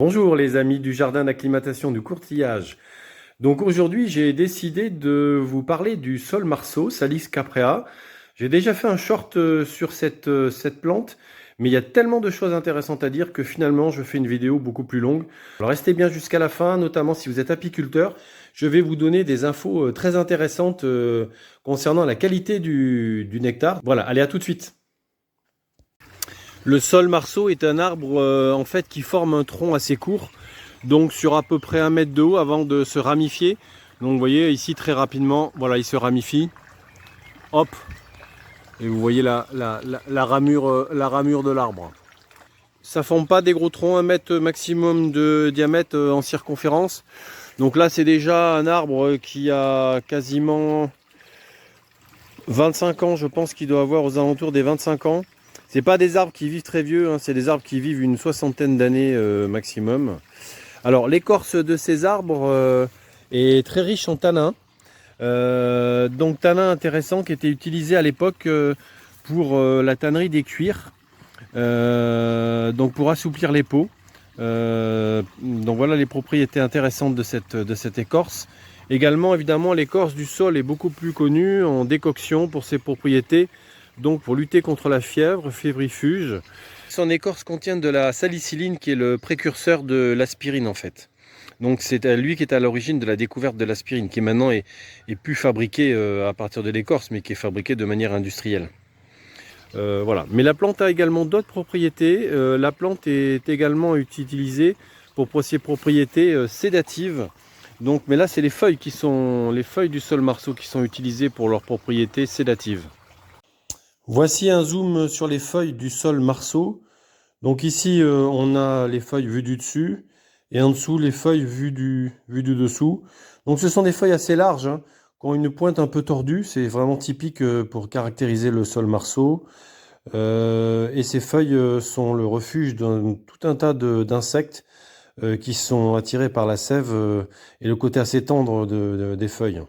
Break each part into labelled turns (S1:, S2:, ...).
S1: Bonjour les amis du jardin d'acclimatation du courtillage. Donc aujourd'hui j'ai décidé de vous parler du sol marceau, Salix caprea. J'ai déjà fait un short sur cette plante, mais il y a tellement de choses intéressantes à dire que finalement je fais une vidéo beaucoup plus longue. Alors restez bien jusqu'à la fin, notamment si vous êtes apiculteur. Je vais vous donner des infos très intéressantes concernant la qualité du nectar. Voilà, allez, à tout de suite. Le sol marceau est un arbre en fait qui forme un tronc assez court, donc sur à peu près 1 mètre de haut avant de se ramifier. Donc vous voyez ici très rapidement, voilà, il se ramifie. Hop, et vous voyez la ramure de l'arbre. Ça forme pas des gros troncs, 1 mètre maximum de diamètre en circonférence. Donc là c'est déjà un arbre qui a quasiment 25 ans, je pense qu'il doit avoir aux alentours des 25 ans. C'est pas des arbres qui vivent très vieux, hein, c'est des arbres qui vivent une soixantaine d'années maximum. Alors l'écorce de ces arbres est très riche en tanins. Donc tanins intéressants qui étaient utilisés à l'époque pour la tannerie des cuirs, donc pour assouplir les peaux. Donc voilà les propriétés intéressantes de cette écorce. Également évidemment l'écorce du sol est beaucoup plus connue en décoction pour ses propriétés, donc pour lutter contre la fièvre, fébrifuge. Son écorce contient de la salicyline qui est le précurseur de l'aspirine en fait. Donc c'est lui qui est à l'origine de la découverte de l'aspirine, qui maintenant est plus fabriquée à partir de l'écorce, mais qui est fabriquée de manière industrielle. Voilà. Mais la plante a également d'autres propriétés. La plante est également utilisée pour ses propriétés sédatives. Donc, mais là, c'est les feuilles les feuilles du sol marceau qui sont utilisées pour leurs propriétés sédatives. Voici un zoom sur les feuilles du sol marceau. Donc ici, on a les feuilles vues du dessus et en dessous les feuilles vues du dessous. Donc ce sont des feuilles assez larges, hein, qui ont une pointe un peu tordue. C'est vraiment typique pour caractériser le sol marceau. Et ces feuilles sont le refuge d'un tout un tas d'insectes qui sont attirés par la sève et le côté assez tendre des feuilles.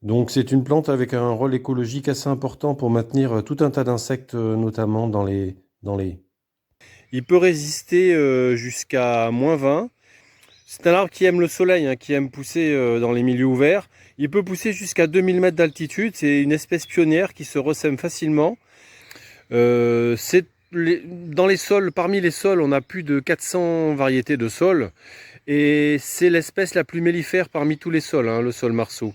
S1: Donc c'est une plante avec un rôle écologique assez important pour maintenir tout un tas d'insectes, notamment dans les. Il peut résister jusqu'à -20. C'est un arbre qui aime le soleil, hein, qui aime pousser dans les milieux ouverts. Il peut pousser jusqu'à 2000 mètres d'altitude. C'est une espèce pionnière qui se ressème facilement. Dans les sols, parmi les sols, on a plus de 400 variétés de sols. Et c'est l'espèce la plus mellifère parmi tous les sols, hein, le sol marceau.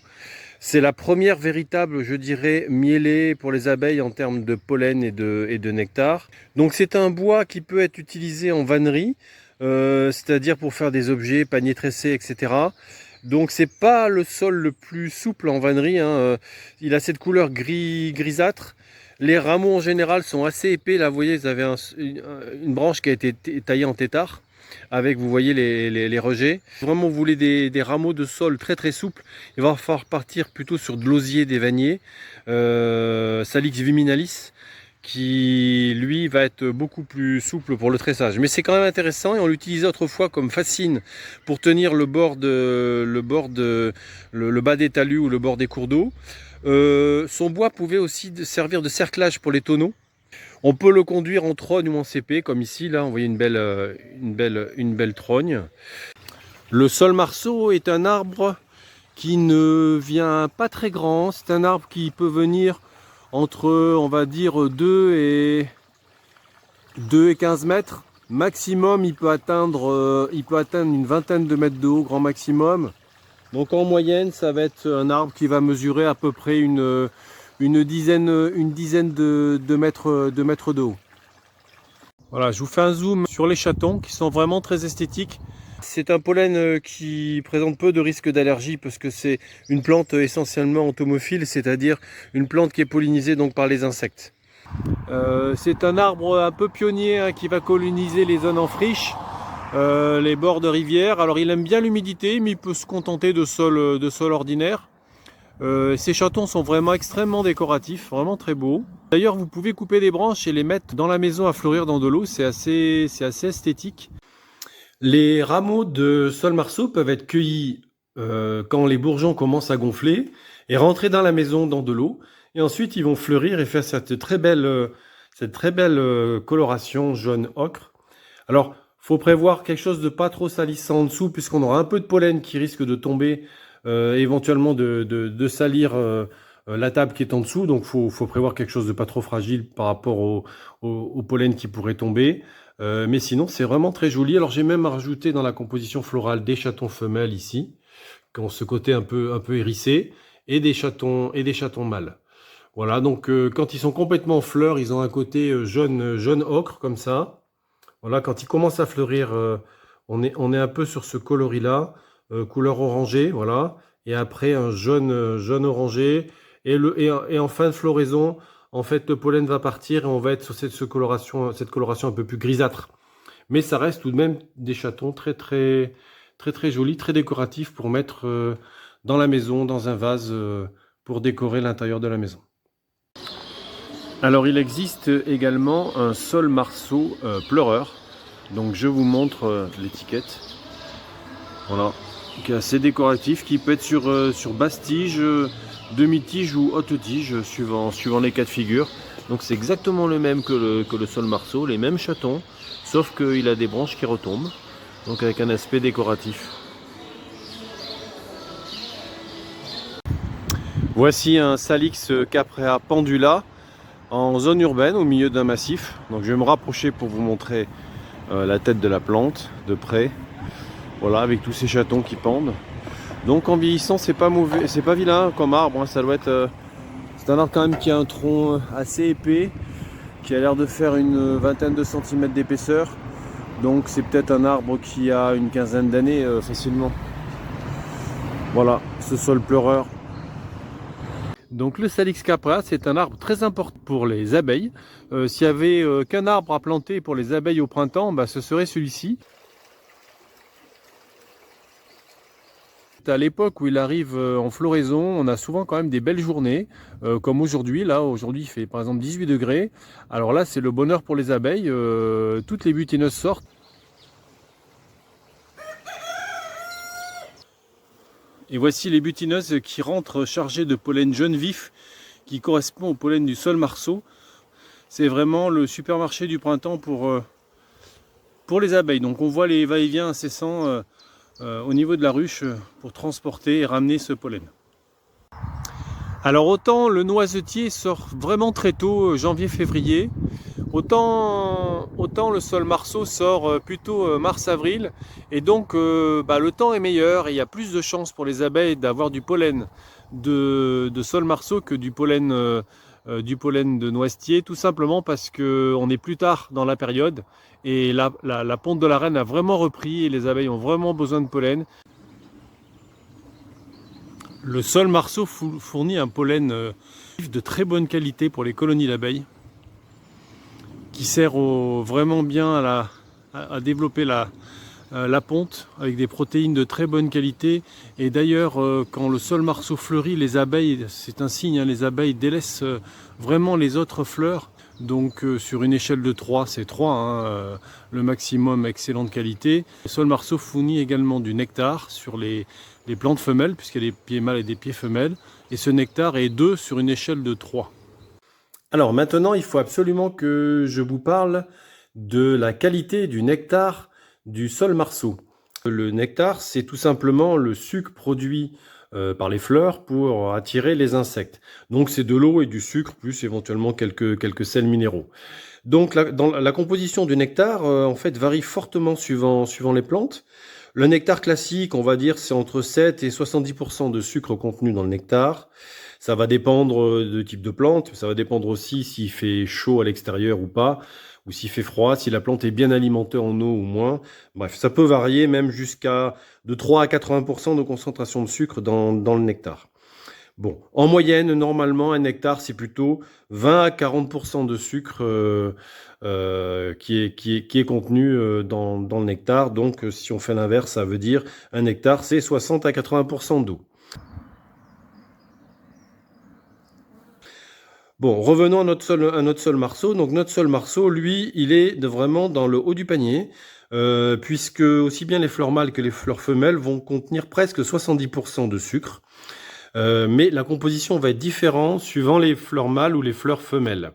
S1: C'est la première véritable, je dirais, mielée pour les abeilles en termes de pollen et de nectar. Donc c'est un bois qui peut être utilisé en vannerie, c'est-à-dire pour faire des objets, paniers tressés, etc. Donc c'est pas le sol le plus souple en vannerie, hein. Il a cette couleur grisâtre. Les rameaux en général sont assez épais. Là vous voyez, vous avez une branche qui a été taillée en tétard, avec, vous voyez, les rejets. Si vraiment vous voulez des rameaux de sol très très souples, il va falloir partir plutôt sur de l'osier des vanniers, Salix viminalis, qui lui va être beaucoup plus souple pour le tressage. Mais c'est quand même intéressant et on l'utilisait autrefois comme fascine pour tenir le bas des talus ou le bord des cours d'eau. Son bois pouvait aussi servir de cerclage pour les tonneaux. On peut le conduire en trogne ou en cépé, comme ici, là, vous voyez une belle trogne. Le sol marceau est un arbre qui ne vient pas très grand. C'est un arbre qui peut venir entre, on va dire, 2 et 15 mètres. Maximum, il peut atteindre une vingtaine de mètres de haut, grand maximum. Donc en moyenne, ça va être un arbre qui va mesurer à peu près une dizaine de mètres de haut. Voilà, je vous fais un zoom sur les chatons qui sont vraiment très esthétiques. C'est un pollen qui présente peu de risques d'allergie parce que c'est une plante essentiellement entomophile, c'est-à-dire une plante qui est pollinisée donc par les insectes. C'est un arbre un peu pionnier, hein, qui va coloniser les zones en friche, les bords de rivières. Alors il aime bien l'humidité, mais il peut se contenter de sol ordinaire. Ces chatons sont vraiment extrêmement décoratifs, vraiment très beaux. D'ailleurs, vous pouvez couper des branches et les mettre dans la maison à fleurir dans de l'eau, c'est assez esthétique. Les rameaux de sol marceau peuvent être cueillis quand les bourgeons commencent à gonfler et rentrer dans la maison dans de l'eau. Et ensuite, ils vont fleurir et faire cette très belle coloration jaune ocre. Alors, Faut prévoir quelque chose de pas trop salissant en dessous, puisqu'on aura un peu de pollen qui risque de tomber, éventuellement de salir la table qui est en dessous. Donc faut prévoir quelque chose de pas trop fragile par rapport au pollen qui pourrait tomber. Mais sinon, c'est vraiment très joli. Alors j'ai même rajouté dans la composition florale des chatons femelles ici, qui ont ce côté un peu hérissé, et des chatons mâles. Voilà, donc quand ils sont complètement en fleurs, ils ont un côté jaune ocre comme ça. Voilà, quand ils commencent à fleurir, on est un peu sur ce coloris-là, couleur orangée, voilà. Et après un jaune orangé. Et en fin de floraison, en fait, le pollen va partir et on va être sur cette coloration un peu plus grisâtre. Mais ça reste tout de même des chatons très jolis, très décoratifs pour mettre dans la maison, dans un vase, pour décorer l'intérieur de la maison. Alors il existe également un saule marceau pleureur. Donc je vous montre l'étiquette. Voilà, qui est assez décoratif, qui peut être sur basse tige, demi-tige ou haute tige, suivant les cas de figure. Donc c'est exactement le même que le saule marceau, les mêmes chatons, sauf qu'il a des branches qui retombent, donc avec un aspect décoratif. Voici un Salix caprea pendula en zone urbaine au milieu d'un massif. Donc je vais me rapprocher pour vous montrer la tête de la plante de près. Voilà, avec tous ces chatons qui pendent. Donc en vieillissant, c'est pas mauvais, c'est pas vilain comme arbre, hein. Ça doit être, c'est un arbre quand même qui a un tronc assez épais, qui a l'air de faire une vingtaine de centimètres d'épaisseur. Donc c'est peut-être un arbre qui a une quinzaine d'années facilement. Voilà, ce saule pleureur. Donc le Salix caprea, c'est un arbre très important pour les abeilles. S'il n'y avait qu'un arbre à planter pour les abeilles au printemps, bah, ce serait celui-ci. À l'époque où il arrive en floraison, on a souvent quand même des belles journées, comme aujourd'hui. Là, aujourd'hui, il fait par exemple 18 degrés. Alors là, c'est le bonheur pour les abeilles. Toutes les butineuses sortent. Et voici les butineuses qui rentrent chargées de pollen jaune vif, qui correspond au pollen du saule marceau. C'est vraiment le supermarché du printemps pour les abeilles. Donc on voit les va-et-vient incessants au niveau de la ruche pour transporter et ramener ce pollen. Alors autant le noisetier sort vraiment très tôt, janvier-février, autant le saule marceau sort plutôt mars-avril, et donc le temps est meilleur et il y a plus de chances pour les abeilles d'avoir du pollen de saule marceau que du pollen de noisetier, tout simplement parce qu'on est plus tard dans la période et la ponte de la reine a vraiment repris et les abeilles ont vraiment besoin de pollen. Le saule marceau fournit un pollen de très bonne qualité pour les colonies d'abeilles, qui sert vraiment bien à développer la ponte avec des protéines de très bonne qualité. Et d'ailleurs, quand le saule marceau fleurit, les abeilles, c'est un signe, hein, les abeilles délaissent vraiment les autres fleurs. Donc sur une échelle de 3, c'est 3, hein, le maximum excellente qualité. Le saule marceau fournit également du nectar sur les plantes femelles, puisqu'il y a des pieds mâles et des pieds femelles. Et ce nectar est 2 sur une échelle de 3. Alors maintenant, il faut absolument que je vous parle de la qualité du nectar du saule marceau. Le nectar, c'est tout simplement le sucre produit par les fleurs pour attirer les insectes. Donc c'est de l'eau et du sucre, plus éventuellement quelques sels minéraux. Donc la composition du nectar en fait varie fortement suivant les plantes. Le nectar classique, on va dire, c'est entre 7 et 70% de sucre contenu dans le nectar. Ça va dépendre de type de plante, ça va dépendre aussi s'il fait chaud à l'extérieur ou pas, ou s'il fait froid, si la plante est bien alimentée en eau ou moins. Bref, ça peut varier même jusqu'à de 3 à 80% de concentration de sucre dans le nectar. Bon, en moyenne, normalement, un nectar, c'est plutôt 20 à 40% de sucre qui est contenu dans le nectar. Donc, si on fait l'inverse, ça veut dire un nectar, c'est 60 à 80% d'eau. Bon, revenons à notre saule marceau. Donc, notre saule marceau, lui, il est vraiment dans le haut du panier, puisque aussi bien les fleurs mâles que les fleurs femelles vont contenir presque 70% de sucre. Mais la composition va être différente suivant les fleurs mâles ou les fleurs femelles.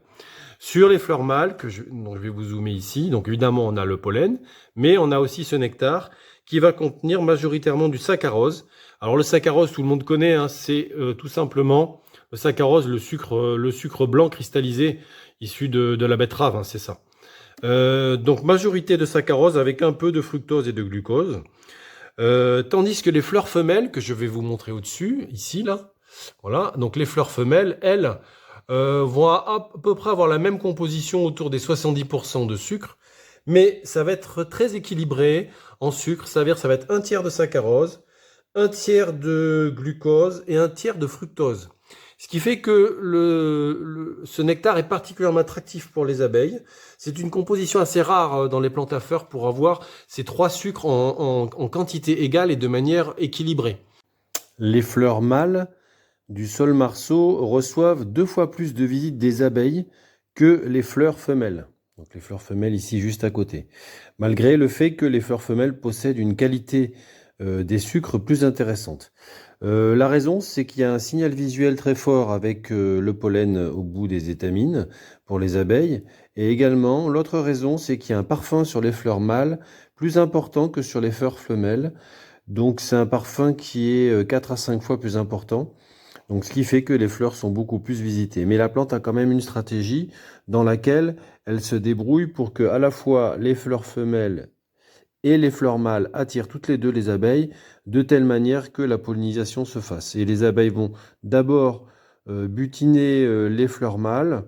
S1: Sur les fleurs mâles, donc je vais vous zoomer ici, donc évidemment on a le pollen, mais on a aussi ce nectar qui va contenir majoritairement du saccharose. Alors le saccharose, tout le monde connaît, hein, c'est tout simplement le saccharose, le sucre blanc cristallisé issu de la betterave, hein, c'est ça. Donc majorité de saccharose avec un peu de fructose et de glucose. Tandis que les fleurs femelles, que je vais vous montrer au-dessus, ici, là, voilà, donc les fleurs femelles, elles, vont à peu près avoir la même composition autour des 70% de sucre, mais ça va être très équilibré en sucre, ça va être un tiers de saccharose, un tiers de glucose et un tiers de fructose. Ce qui fait que ce nectar est particulièrement attractif pour les abeilles. C'est une composition assez rare dans les plantes à fleurs pour avoir ces trois sucres en quantité égale et de manière équilibrée. Les fleurs mâles du saule marceau reçoivent 2 fois plus de visites des abeilles que les fleurs femelles. Donc les fleurs femelles ici juste à côté. Malgré le fait que les fleurs femelles possèdent une qualité des sucres plus intéressante. La raison, c'est qu'il y a un signal visuel très fort avec le pollen au bout des étamines pour les abeilles. Et également, l'autre raison, c'est qu'il y a un parfum sur les fleurs mâles plus important que sur les fleurs femelles. Donc c'est un parfum qui est 4 à 5 fois plus important. Donc ce qui fait que les fleurs sont beaucoup plus visitées. Mais la plante a quand même une stratégie dans laquelle elle se débrouille pour que à la fois les fleurs femelles et les fleurs mâles attirent toutes les deux les abeilles de telle manière que la pollinisation se fasse. Et les abeilles vont d'abord butiner les fleurs mâles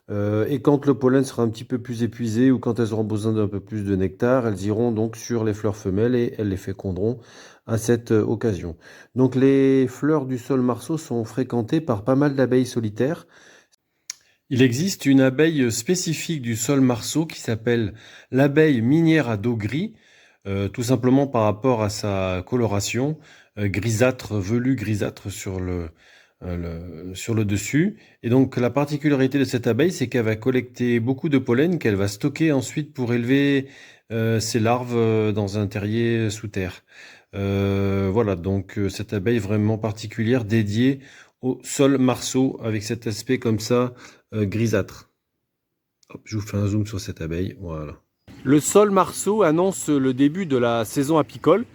S1: et quand le pollen sera un petit peu plus épuisé ou quand elles auront besoin d'un peu plus de nectar, elles iront donc sur les fleurs femelles et elles les féconderont à cette occasion. Donc les fleurs du saule marceau sont fréquentées par pas mal d'abeilles solitaires. Il existe une abeille spécifique du saule marceau qui s'appelle l'abeille minière à dos gris. Tout simplement par rapport à sa coloration grisâtre, velue grisâtre sur le dessus. Et donc la particularité de cette abeille, c'est qu'elle va collecter beaucoup de pollen qu'elle va stocker ensuite pour élever ses larves dans un terrier sous terre. Voilà, donc cette abeille vraiment particulière dédiée au saule marceau avec cet aspect comme ça grisâtre. Hop, je vous fais un zoom sur cette abeille, voilà. Le saule marceau annonce le début de la saison apicole.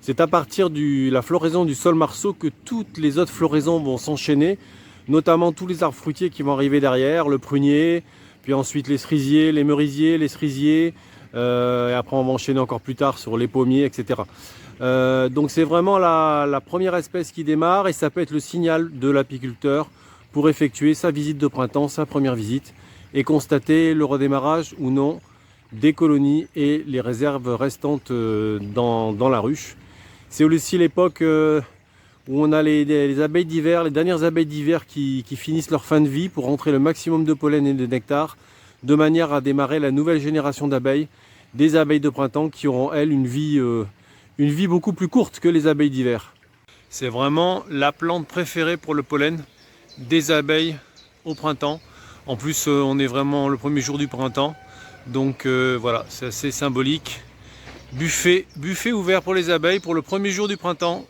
S1: C'est à partir de la floraison du saule marceau que toutes les autres floraisons vont s'enchaîner, notamment tous les arbres fruitiers qui vont arriver derrière, le prunier, puis ensuite les cerisiers, les merisiers, les cerisiers, et après on va enchaîner encore plus tard sur les pommiers, etc. Donc c'est vraiment la première espèce qui démarre et ça peut être le signal de l'apiculteur pour effectuer sa visite de printemps, sa première visite, et constater le redémarrage ou non des colonies et les réserves restantes dans la ruche. C'est aussi l'époque où on a les abeilles d'hiver, les dernières abeilles d'hiver qui finissent leur fin de vie pour rentrer le maximum de pollen et de nectar, de manière à démarrer la nouvelle génération d'abeilles, des abeilles de printemps qui auront elles une vie beaucoup plus courte que les abeilles d'hiver. C'est vraiment la plante préférée pour le pollen des abeilles au printemps. En plus on est vraiment le premier jour du printemps. Donc voilà, c'est assez symbolique. Buffet ouvert pour les abeilles pour le premier jour du printemps.